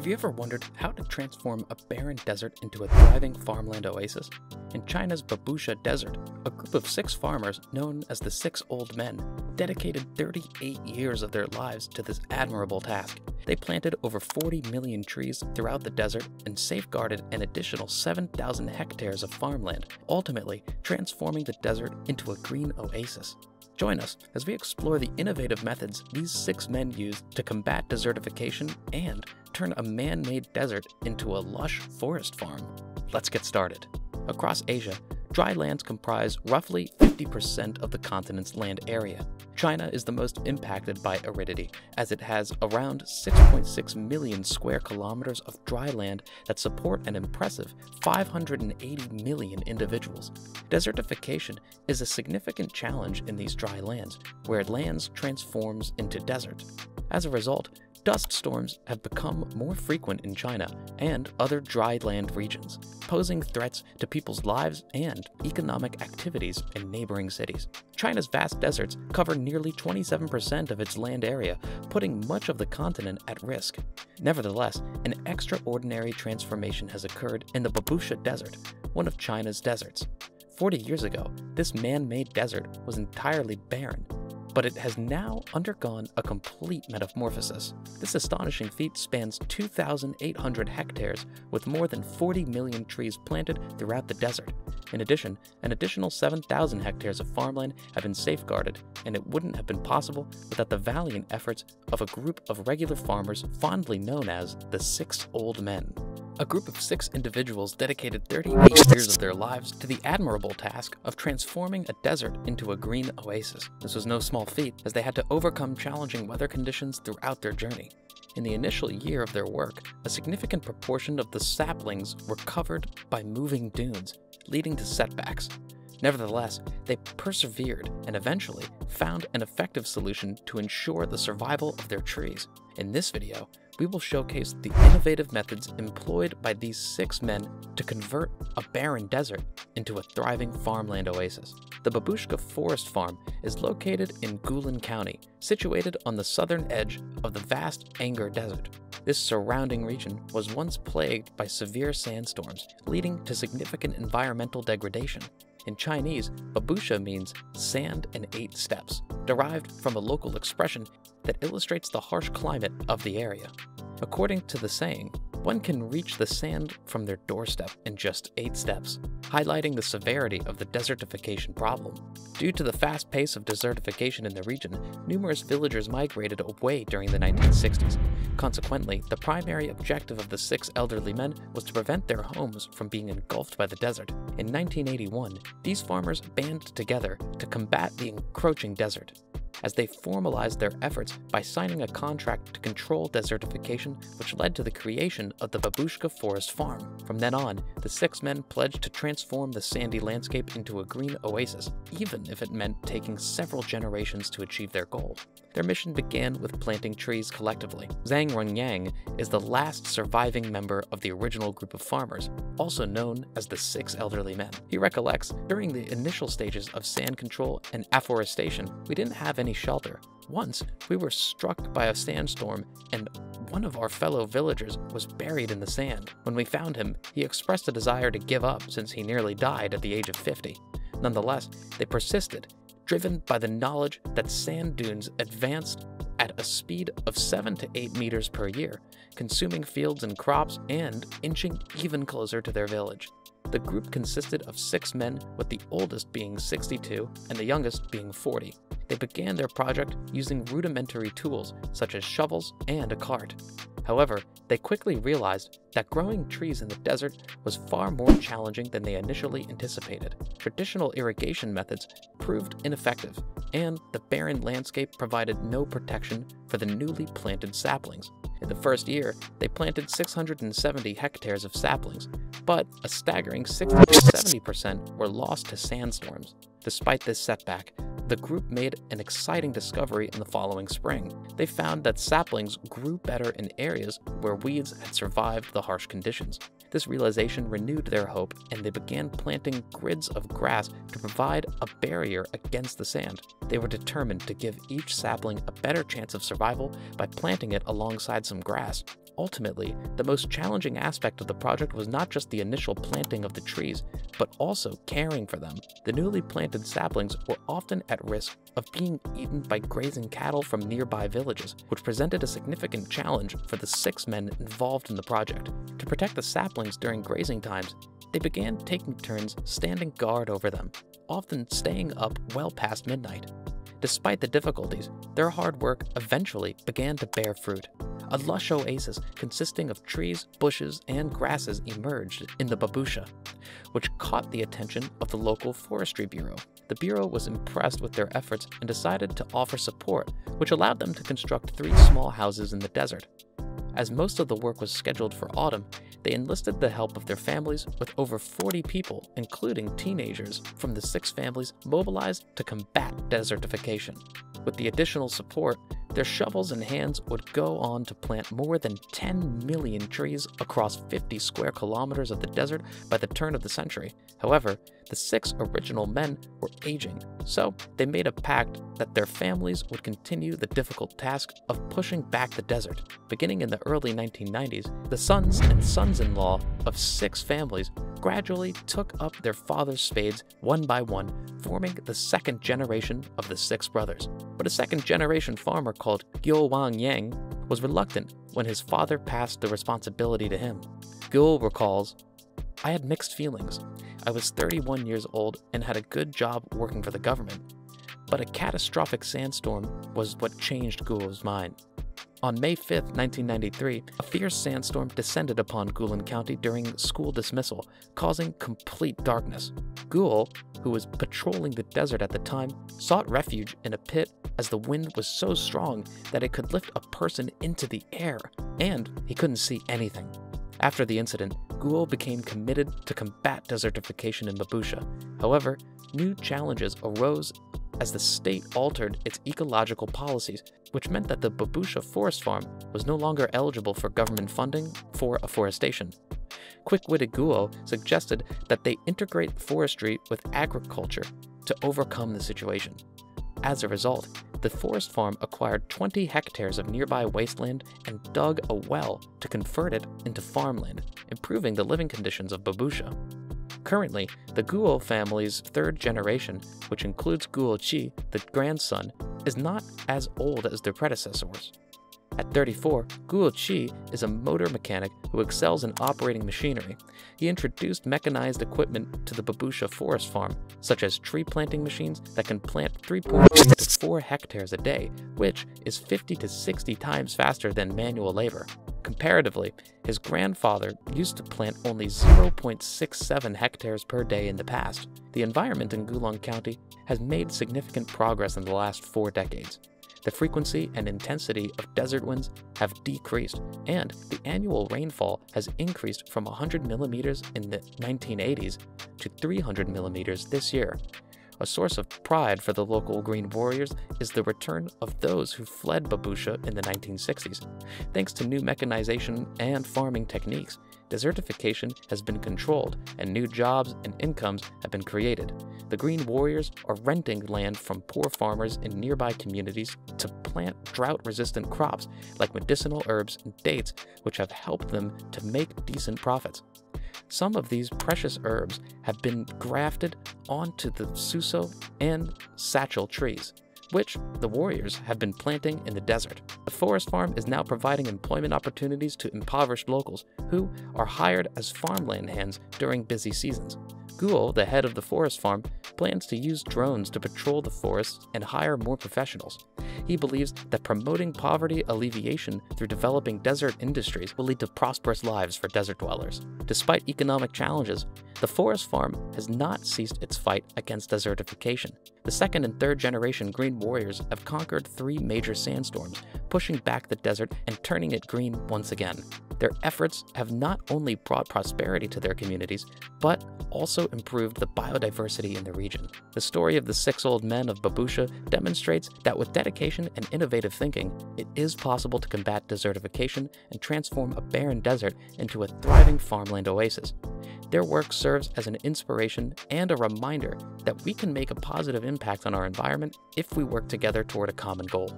Have you ever wondered how to transform a barren desert into a thriving farmland oasis? In China's Babusha Desert, a group of 6 farmers known as the 6 Old Men dedicated 38 years of their lives to this admirable task. They planted over 40 million trees throughout the desert and safeguarded an additional 7,000 hectares of farmland, ultimately transforming the desert into a green oasis. Join us as we explore the innovative methods these 6 men used to combat desertification and turn a man-made desert into a lush forest farm. Let's get started. Across Asia, dry lands comprise roughly 50% of the continent's land area. China is the most impacted by aridity, as it has around 6.6 million square kilometers of dry land that support an impressive 580 million individuals. Desertification is a significant challenge in these dry lands, where land transforms into desert. As a result, dust storms have become more frequent in China and other dry land regions, posing threats to people's lives and economic activities in neighboring cities. China's vast deserts cover nearly 27% of its land area, putting much of the continent at risk. Nevertheless, an extraordinary transformation has occurred in the Babusha Desert, one of China's deserts. 40 years ago, this man-made desert was entirely barren, but it has now undergone a complete metamorphosis. This astonishing feat spans 2,800 hectares with more than 40 million trees planted throughout the desert. In addition, an additional 7,000 hectares of farmland have been safeguarded, and it wouldn't have been possible without the valiant efforts of a group of regular farmers fondly known as the 6 Old Men. A group of 6 individuals dedicated 38 years of their lives to the admirable task of transforming a desert into a green oasis. This was no small feat, as they had to overcome challenging weather conditions throughout their journey. In the initial year of their work, a significant proportion of the saplings were covered by moving dunes, leading to setbacks. Nevertheless, they persevered and eventually found an effective solution to ensure the survival of their trees. In this video, we will showcase the innovative methods employed by these 6 men to convert a barren desert into a thriving farmland oasis. The Babusha Forest Farm is located in Guilin County, situated on the southern edge of the vast Angor Desert. This surrounding region was once plagued by severe sandstorms, leading to significant environmental degradation. In Chinese, Babusha means sand in 8 steps, derived from a local expression that illustrates the harsh climate of the area. According to the saying, one can reach the sand from their doorstep in just 8 steps, highlighting the severity of the desertification problem. Due to the fast pace of desertification in the region, numerous villagers migrated away during the 1960s. Consequently, the primary objective of the 6 elderly men was to prevent their homes from being engulfed by the desert. In 1981, these farmers banded together to combat the encroaching desert, as they formalized their efforts by signing a contract to control desertification, which led to the creation of the Babusha Forest Farm. From then on, the 6 men pledged to transform the sandy landscape into a green oasis, even if it meant taking several generations to achieve their goal. Their mission began with planting trees collectively. Zhang Rengyang is the last surviving member of the original group of farmers, also known as the 6 Elderly Men. He recollects, during the initial stages of sand control and afforestation, we didn't have any shelter. Once, we were struck by a sandstorm, and one of our fellow villagers was buried in the sand. When we found him, he expressed a desire to give up since he nearly died at the age of 50. Nonetheless, they persisted, driven by the knowledge that sand dunes advanced at a speed of 7 to 8 meters per year, consuming fields and crops and inching even closer to their village. The group consisted of 6 men, with the oldest being 62 and the youngest being 40. They began their project using rudimentary tools such as shovels and a cart. However, they quickly realized that growing trees in the desert was far more challenging than they initially anticipated. Traditional irrigation methods proved ineffective, and the barren landscape provided no protection for the newly planted saplings. In the first year, they planted 670 hectares of saplings, but a staggering 60 to 70% were lost to sandstorms. Despite this setback, the group made an exciting discovery in the following spring. They found that saplings grew better in areas where weeds had survived the harsh conditions. This realization renewed their hope, and they began planting grids of grass to provide a barrier against the sand. They were determined to give each sapling a better chance of survival by planting it alongside some grass. Ultimately, the most challenging aspect of the project was not just the initial planting of the trees, but also caring for them. The newly planted saplings were often at risk of being eaten by grazing cattle from nearby villages, which presented a significant challenge for the 6 men involved in the project. To protect the saplings during grazing times, they began taking turns standing guard over them, often staying up well past midnight. Despite the difficulties, their hard work eventually began to bear fruit. A lush oasis consisting of trees, bushes, and grasses emerged in the Babusha, which caught the attention of the local forestry bureau. The bureau was impressed with their efforts and decided to offer support, which allowed them to construct 3 small houses in the desert. As most of the work was scheduled for autumn, they enlisted the help of their families, with over 40 people, including teenagers from the 6 families, mobilized to combat desertification. With the additional support, their shovels and hands would go on to plant more than 10 million trees across 50 square kilometers of the desert by the turn of the century. However, the 6 original men were aging, so they made a pact that their families would continue the difficult task of pushing back the desert. Beginning in the early 1990s, the sons and sons-in-law of 6 families gradually took up their father's spades one by one, forming the 2nd generation of the 6 brothers. But a 2nd-generation farmer called Gyo Wang Yang was reluctant when his father passed the responsibility to him. Gyo recalls, "I had mixed feelings. I was 31 years old and had a good job working for the government, but a catastrophic sandstorm was what changed Gyo's mind." On May 5, 1993, a fierce sandstorm descended upon Gulen County during school dismissal, causing complete darkness. Gyo, who was patrolling the desert at the time, sought refuge in a pit as the wind was so strong that it could lift a person into the air, and he couldn't see anything. After the incident, Gyo became committed to combat desertification in Babusha. However, new challenges arose as the state altered its ecological policies, which meant that the Babusha forest farm was no longer eligible for government funding for afforestation. Quick-witted Gyo suggested that they integrate forestry with agriculture to overcome the situation. As a result, the forest farm acquired 20 hectares of nearby wasteland and dug a well to convert it into farmland, improving the living conditions of Babusha. Currently, the Gyo family's 3rd generation, which includes Gyo Chi, the grandson, is not as old as their predecessors. At 34, Gyo Chi is a motor mechanic who excels in operating machinery. He introduced mechanized equipment to the Babusha forest farm, such as tree planting machines that can plant 3.2 to 4 hectares a day, which is 50 to 60 times faster than manual labor. Comparatively, his grandfather used to plant only 0.67 hectares per day in the past. The environment in Gulen County has made significant progress in the last 4 decades. The frequency and intensity of desert winds have decreased, and the annual rainfall has increased from 100 millimeters in the 1980s to 300 millimeters this year. A source of pride for the local Green Warriors is the return of those who fled Babusha in the 1960s. Thanks to new mechanization and farming techniques, desertification has been controlled and new jobs and incomes have been created. The Green Warriors are renting land from poor farmers in nearby communities to plant drought-resistant crops like medicinal herbs and dates, which have helped them to make decent profits. Some of these precious herbs have been grafted onto the suso and satchel trees, which the warriors have been planting in the desert. The forest farm is now providing employment opportunities to impoverished locals who are hired as farmland hands during busy seasons. Gyo, the head of the forest farm, plans to use drones to patrol the forests and hire more professionals. He believes that promoting poverty alleviation through developing desert industries will lead to prosperous lives for desert dwellers. Despite economic challenges, the forest farm has not ceased its fight against desertification. The 2nd and 3rd generation Green Warriors have conquered 3 major sandstorms, pushing back the desert and turning it green once again. Their efforts have not only brought prosperity to their communities, but also improved the biodiversity in the region. The story of the 6 old men of Babusha demonstrates that with dedication and innovative thinking, it is possible to combat desertification and transform a barren desert into a thriving farmland oasis. Their work serves as an inspiration and a reminder that we can make a positive impact on our environment if we work together toward a common goal.